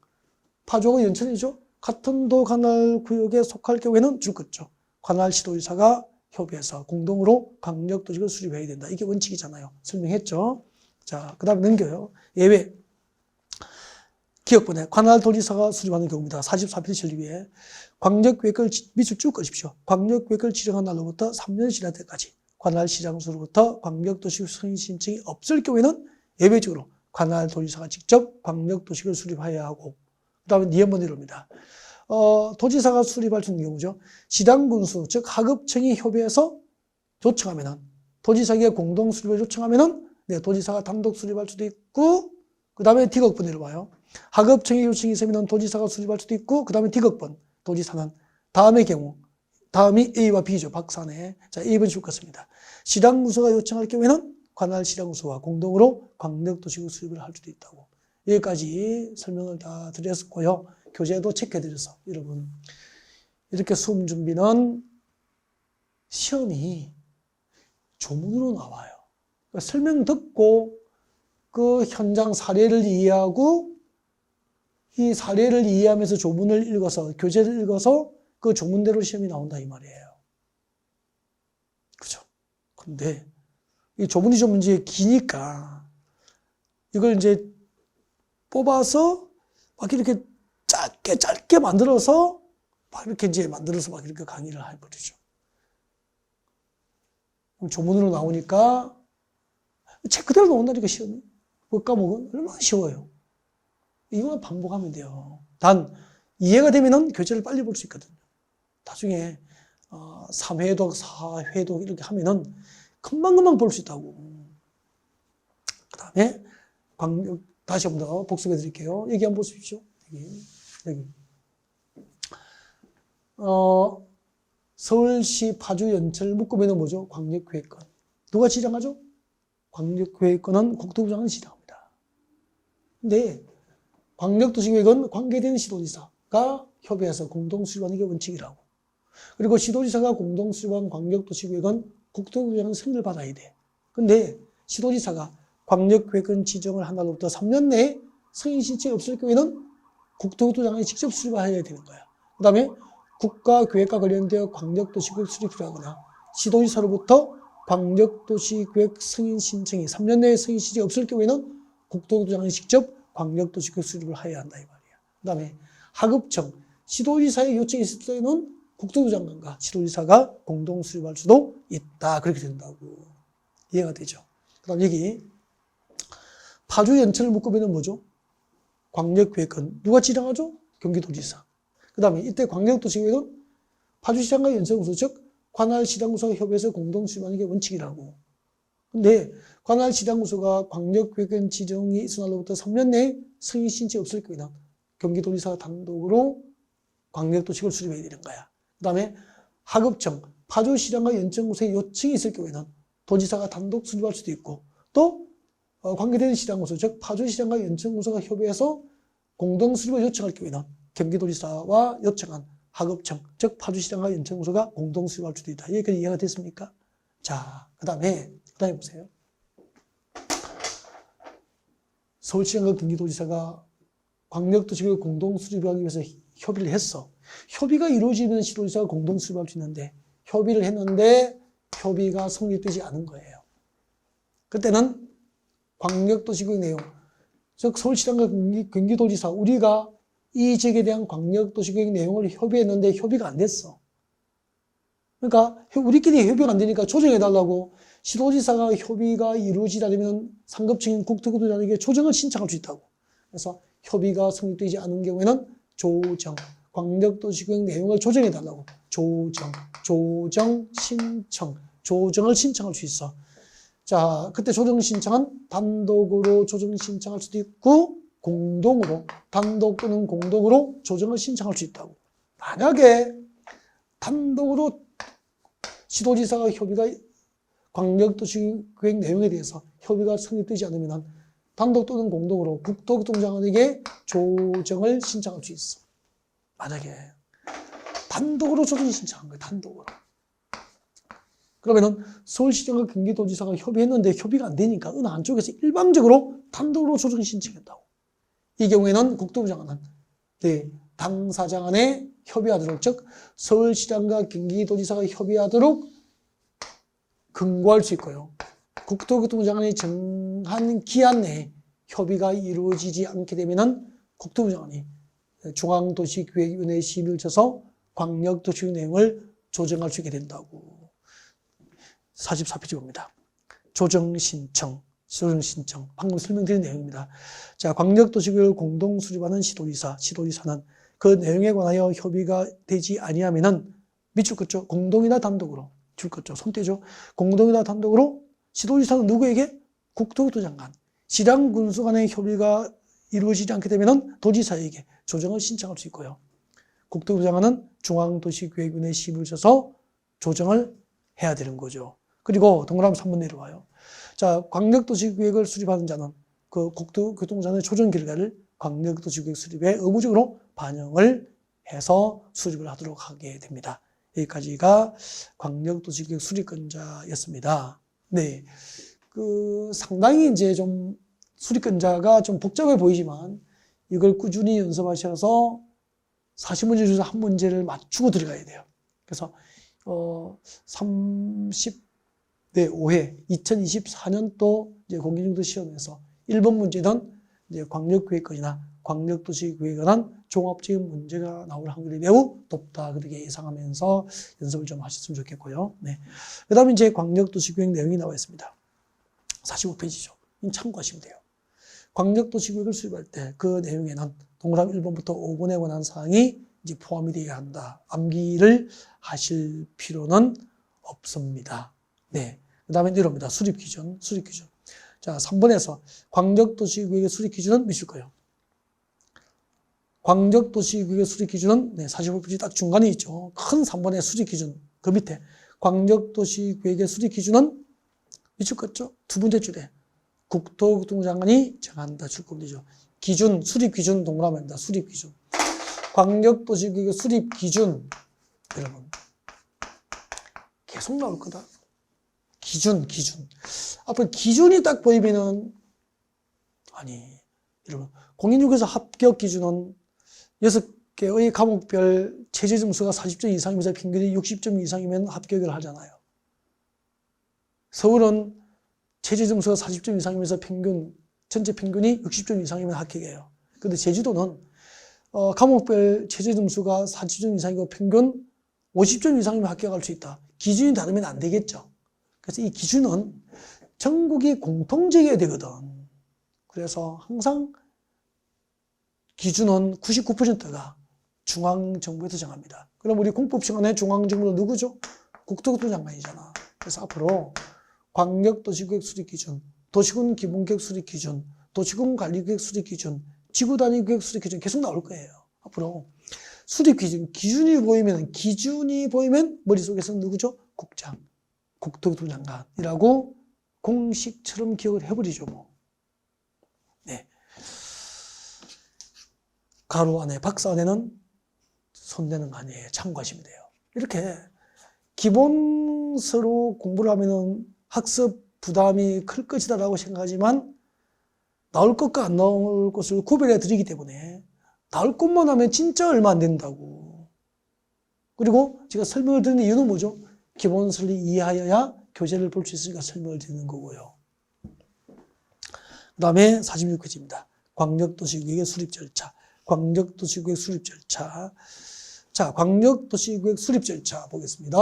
파주하고 연천이죠. 같은 도 관할구역에 속할 경우에는 줄 거죠. 관할 시도지사가 협의해서 공동으로 광역도시계획을 수립해야 된다. 이게 원칙이잖아요. 설명했죠. 자, 그 다음에 넘겨요. 예외. 기억번에 관할도지사가 수립하는 경우입니다. 44페이지 설립에 광역계획을 밑줄 쭉 꺼십시오. 광역계획을 지정한 날로부터 3년이 지날 때까지 관할시장수로부터 광역도시계획 승인 신청이 없을 경우에는 예외적으로 관할도지사가 직접 광역도시계획을 수립해야 하고 그 다음에 니은번 내려옵니다. 도지사가 수립할 수 있는 경우죠. 시장군수 즉 하급청이 협의해서 요청하면은 도지사에게 공동 수립을 요청하면은 도지사가 단독 수립할 수도 있고 그 다음에 D극번 내려와요. 하급청의 요청이 있으면 도지사가 수립할 수도 있고 그 다음에 D극번 도지사는 다음의 경우 다음이 A와 B죠. 박산에. 자, A번 줄 것입니다. 시장군수가 요청할 경우에는 관할 시장군수와 공동으로 광역도시계획 수립을 할 수도 있다고. 여기까지 설명을 다 드렸고요. 교재도 체크해드려서 여러분 이렇게 수험 준비는 시험이 조문으로 나와요. 그러니까 설명 듣고 그 현장 사례를 이해하고 이 사례를 이해하면서 조문을 읽어서 교재를 읽어서 그 조문대로 시험이 나온다 이 말이에요. 그죠? 그런데 이 조문이 좀 이제 기니까 이걸 이제 뽑아서 막 이렇게 짧게 만들어서 막 이렇게 이제 만들어서 막 이렇게 강의를 해버리죠. 조문으로 나오니까 책 그대로 나온다니까 시험이. 그 과목은 얼마나 쉬워요. 이거만 반복하면 돼요. 단 이해가 되면은 교재를 빨리 볼 수 있거든요. 나중에 3회독, 4회독 이렇게 하면은 금방금방 볼 수 있다고. 그 다음에 다시 한 번 더 복습해 드릴게요. 여기 한번 보십시오. 여기. 서울시 파주 연철 묶음에는 뭐죠? 광역계획권. 누가 지정하죠? 광역계획권은 국토부 장관이 지정합니다. 근데 광역도시계획은 관계된 시도지사가 협의해서 공동수립하는 게 원칙이라고. 그리고 시도지사가 공동수립한 광역도시계획은 국토부 장관 승인을 받아야 돼. 근데 시도지사가 광역계획권 지정을 한 날로부터 3년 내에 승인 신청이 없을 경우에는 국토부 장관이 직접 수립을 해야 되는 거야. 그 다음에 국가계획과 관련되어 광역도시계획 수립이 필요하거나 시도지사로부터 광역도시계획 승인 신청이 3년 내에 승인 신청이 없을 경우에는 국토부 장관이 직접 광역도시계획 수립을 해야 한다 이 말이야. 그 다음에 하급청, 시도지사의 요청이 있을 때는 국토부 장관과 시도지사가 공동 수립할 수도 있다. 그렇게 된다고. 이해가 되죠? 그 다음 여기 파주 연천을 묶으면 뭐죠? 광역계획권. 누가 지정하죠? 경기도지사. 그 다음에 이때 광역도시계획은 파주시장과 연천구소, 즉 관할시장구소가 협의해서 공동 수립하는 게 원칙이라고. 근데 관할시장구소가 광역계획권 지정이 있은 날로부터 3년 내에 승인 신청이 없을 경우에는 경기도지사가 단독으로 광역도시계획을 수립해야 되는 거야. 그 다음에 하급청, 파주시장과 연천구소의 요청이 있을 경우에는 도지사가 단독 수립할 수도 있고 또 관계된 시장구소, 즉 파주시장과 연천구소가 협의해서 공동 수립을 요청할 경우에는 경기도지사와 요청한 하급청, 즉 파주시장과 연천구소가 공동 수립할 수도 있다. 여기까지 이해가 됐습니까? 자, 그 다음에 보세요. 서울시장과 경기도지사가 광역도시계획 공동 수립하기 위해서 협의를 했어. 협의가 이루어지면 시도지사가 공동 수립할 수 있는데 협의를 했는데 협의가 성립되지 않은 거예요. 그때는 광역도시계획 내용, 즉 서울시장과 경기도지사 우리가 이 지역에 대한 광역도시계획 내용을 협의했는데 협의가 안 됐어. 그러니까 우리끼리 협의가 안 되니까 조정해달라고 시도지사가 협의가 이루어지지 않으면 상급청인 국토교통부장에게 조정을 신청할 수 있다고. 그래서 협의가 성립되지 않은 경우에는 조정, 광역도시계획 내용을 조정해달라고. 조정 신청, 조정을 신청할 수 있어. 자, 그때 조정 신청은 단독으로 조정 신청할 수도 있고 공동으로, 단독 또는 공동으로 조정을 신청할 수 있다고. 만약에 단독으로 시도지사가 협의가 광역도시계획 내용에 대해서 협의가 성립되지 않으면 단독 또는 공동으로 국토교통장관에게 조정을 신청할 수 있어. 만약에 단독으로 조정을 신청한 거예요. 단독으로. 그러면은 서울시장과 경기도지사가 협의했는데 협의가 안 되니까 어느 한쪽에서 일방적으로 단독으로 조정을 신청했다고. 이 경우에는 국토부 장관은 당사자 간에 협의하도록, 즉 서울시장과 경기도지사가 협의하도록 근거할 수 있고요. 국토교통부 장관이 정한 기한 내에 협의가 이루어지지 않게 되면은 국토부 장관이 중앙도시계획위원회에 심의를 쳐서 광역도시계획 내용을 조정할 수 있게 된다고. 44페이지 봅니다. 조정신청. 방금 설명드린 내용입니다. 자, 광역도시계획을 공동 수립하는 시도지사는 그 내용에 관하여 협의가 되지 아니하면은 밑줄 긋죠. 공동이나 단독으로. 줄 긋죠. 손 떼죠. 공동이나 단독으로 시도지사는 누구에게? 국토교통부 장관. 시랑 군수 간의 협의가 이루어지지 않게 되면은 도지사에게 조정을 신청할 수 있고요. 국토부 장관은 중앙도시계획위원회에 심의를 쳐서 조정을 해야 되는 거죠. 그리고 동그라미 3번 내려와요. 자, 광역도시계획을 수립하는 자는 그 국토교통부장의 조정 결과를 광역도시계획 수립에 의무적으로 반영을 해서 수립을 하도록 하게 됩니다. 여기까지가 광역도시계획 수립권자였습니다. 네. 상당히 이제 좀 수립권자가 좀 복잡해 보이지만 이걸 꾸준히 연습하셔서 40문제 중에서 한 문제를 맞추고 들어가야 돼요. 그래서 5회 2024년도 이제 공인중개사 시험에서 1번 문제는 이제 광역계획권이나 광역도시계획에 관한 종합적인 문제가 나올 확률이 매우 높다. 그렇게 예상하면서 연습을 좀 하셨으면 좋겠고요. 네. 그 다음에 이제 광역도시계획 내용이 나와 있습니다. 45페이지죠. 참고하시면 돼요. 광역도시계획을 수립할 때 그 내용에는 동그라미 1번부터 5번에 관한 사항이 이제 포함이 되어야 한다. 암기를 하실 필요는 없습니다. 네. 그 다음에 이럽니다. 수립기준. 자, 3번에서 광역도시계획의 수립기준은 몇일 거예요? 광역도시계획의 수립기준은 네, 45페이지 딱 중간에 있죠. 큰 3번의 수립기준. 그 밑에 광역도시계획의 수립기준은 몇일 거죠? 두 번째 줄에 국토교통부 장관이 정한다. 줄 거면 되죠. 기준, 수립기준 동그라미입니다. 수립기준. 광역도시계획의 수립기준. 여러분. 계속 나올 거다. 기준. 앞으로 기준이 딱 보이면은, 아니, 여러분, 공인중개사 합격 기준은 6개의 과목별 최저 점수가 40점 이상이면서 평균이 60점 이상이면 합격을 하잖아요. 서울은 최저 점수가 40점 이상이면서 전체 평균이 60점 이상이면 합격이에요. 근데 제주도는, 과목별 최저 점수가 40점 이상이고 평균 50점 이상이면 합격할 수 있다. 기준이 다르면 안 되겠죠. 그래서 이 기준은 전국이 공통적이어야 되거든. 그래서 항상 기준은 99%가 중앙정부에서 정합니다. 그럼 우리 공법 시간에 중앙정부는 누구죠? 국토교통부 장관이잖아. 그래서 앞으로 광역도시계획 수립기준, 도시군 기본계획 수립기준, 도시군 관리계획 수립기준, 지구단위계획 수립기준 계속 나올 거예요. 앞으로 수립기준, 기준이 보이면 머릿속에서는 누구죠? 국장, 국토교통부 장관이라고 공식처럼 기억을 해버리죠, 뭐. 네. 가로 안에, 박스 안에는 손대는 거 아니에요. 참고하시면 돼요. 이렇게 기본서로 공부를 하면은 학습 부담이 클 것이다라고 생각하지만 나올 것과 안 나올 것을 구별해 드리기 때문에 나올 것만 하면 진짜 얼마 안 된다고. 그리고 제가 설명을 드리는 이유는 뭐죠? 기본서를 이해하여야 교재를 볼 수 있으니까 설명을 드리는 거고요. 그 다음에 46페이지입니다. 광역도시계획의 수립 절차. 광역도시계획 수립 절차. 자, 광역도시계획 수립 절차 보겠습니다.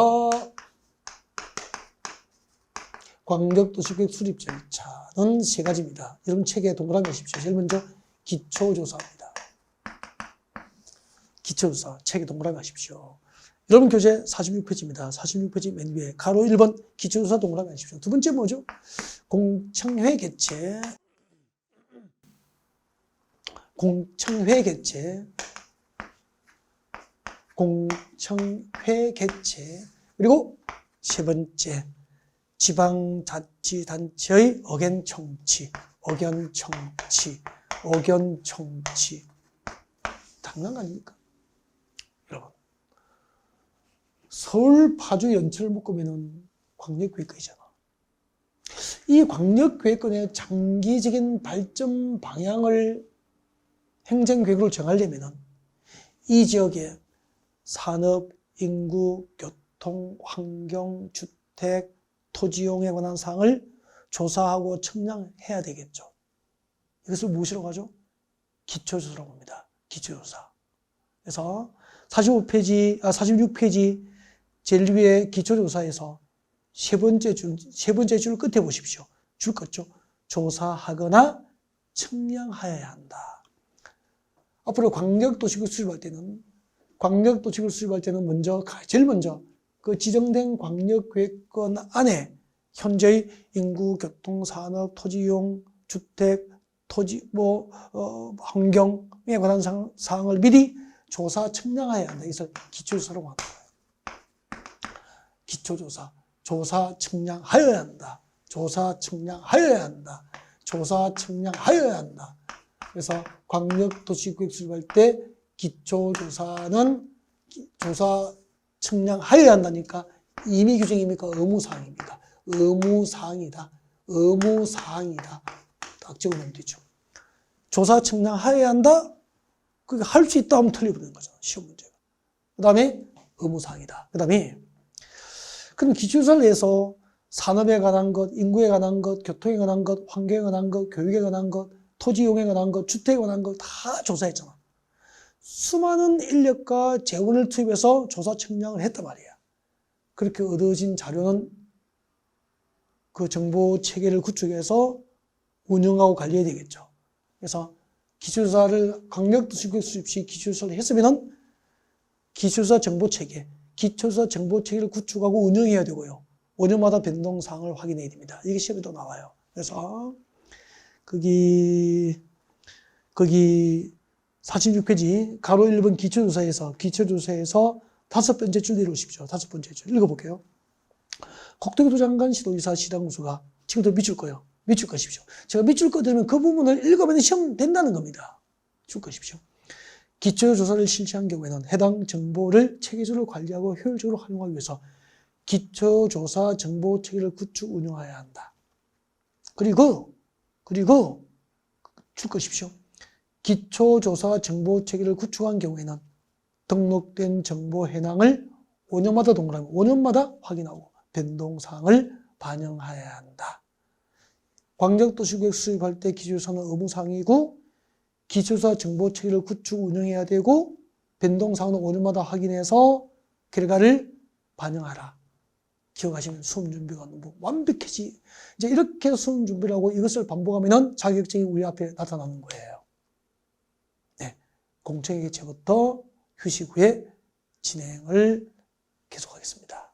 광역도시계획 수립 절차는 세 가지입니다. 여러분 책에 동그라미 하십시오. 제일 먼저 기초조사입니다. 기초조사, 책에 동그라미 하십시오. 여러분 교재 46페이지입니다. 46페이지 맨 위에 가로 1번 기초조사 동그라미 하십시오. 두 번째 뭐죠? 공청회 개최. 공청회 개최. 그리고 세 번째 지방자치단체의 의견 청취. 당연한 거 아닙니까? 여러분, 서울, 파주, 연천을 묶으면 광역계획권이잖아. 이 광역계획권의 장기적인 발전 방향을 행정계획으로 정하려면 이 지역의 산업, 인구, 교통, 환경, 주택, 토지용에 관한 사항을 조사하고 측량해야 되겠죠. 이것을 무엇이라고 하죠? 기초조사라고 합니다. 기초조사. 그래서 46페이지 제일 위에 기초조사에서 세 번째 줄 끝에 보십시오. 줄 거죠. 조사하거나 측량하여야 한다. 앞으로 광역도시계획 수립할 때는 제일 먼저 그 지정된 광역계획권 안에 현재의 인구, 교통, 산업, 토지용, 주택, 환경에 관한 사항을 미리 조사, 측량해야 한다. 그래서 기초조사라고 하는 거예요. 기초조사, 조사, 측량하여야 한다. 조사, 측량하여야 한다. 그래서 광역도시계획 수립할 때 기초조사는 조사, 측량하여야 한다니까 임의 규정입니까? 의무사항입니까? 의무사항이다. 딱 적어놓으면 되죠. 조사, 측량하여야 한다. 그게 할 수 있다 하면 틀려버리는 거잖아. 시험 문제가. 그 다음에 의무사항이다. 그 다음에 그럼 기초조사를 해서 산업에 관한 것, 인구에 관한 것, 교통에 관한 것, 환경에 관한 것, 교육에 관한 것, 토지 이용에 관한 것, 주택에 관한 것 다 조사했잖아. 수많은 인력과 재원을 투입해서 조사 측량을 했단 말이야. 그렇게 얻어진 자료는 그 정보 체계를 구축해서 운영하고 관리해야 되겠죠. 그래서 기초조사를 강력도시구역 수립 시 기초조사를 했으면은 기초조사 정보 체계, 기초조사 정보 체계를 구축하고 운영해야 되고요. 5년마다 변동사항을 확인해야 됩니다. 이게 시험에도 나와요. 그래서 거기 46페이지 가로 1번 기초조사에서 5번째 줄 내려오십시오. 5번째 줄 읽어볼게요. 국토교토 장관 시도지사 시당구수가 지금도 밑줄 거예요. 밑줄 것이십시오. 제가 밑줄 거 들으면 그 부분을 읽으면 시험 된다는 겁니다. 줄 것이십시오. 기초조사를 실시한 경우에는 해당 정보를 체계적으로 관리하고 효율적으로 활용하기 위해서 기초조사 정보 체계를 구축 운영해야 한다. 그리고 줄 것이십시오. 기초조사 정보 체계를 구축한 경우에는 등록된 정보 현황을 5년마다 동그라미 5년마다 확인하고 변동사항을 반영해야 한다. 광역도시구역 수립할 때 기초조사는 의무사항이고 기초조사 정보 체계를 구축 운영해야 되고 변동사항은 5년마다 확인해서 결과를 반영하라. 기억하시면 수험 준비가 너무 완벽해지. 이제 이렇게 수험 준비를 하고 이것을 반복하면 자격증이 우리 앞에 나타나는 거예요. 네. 공청회 개최부터 휴식 후에 진행을 계속하겠습니다.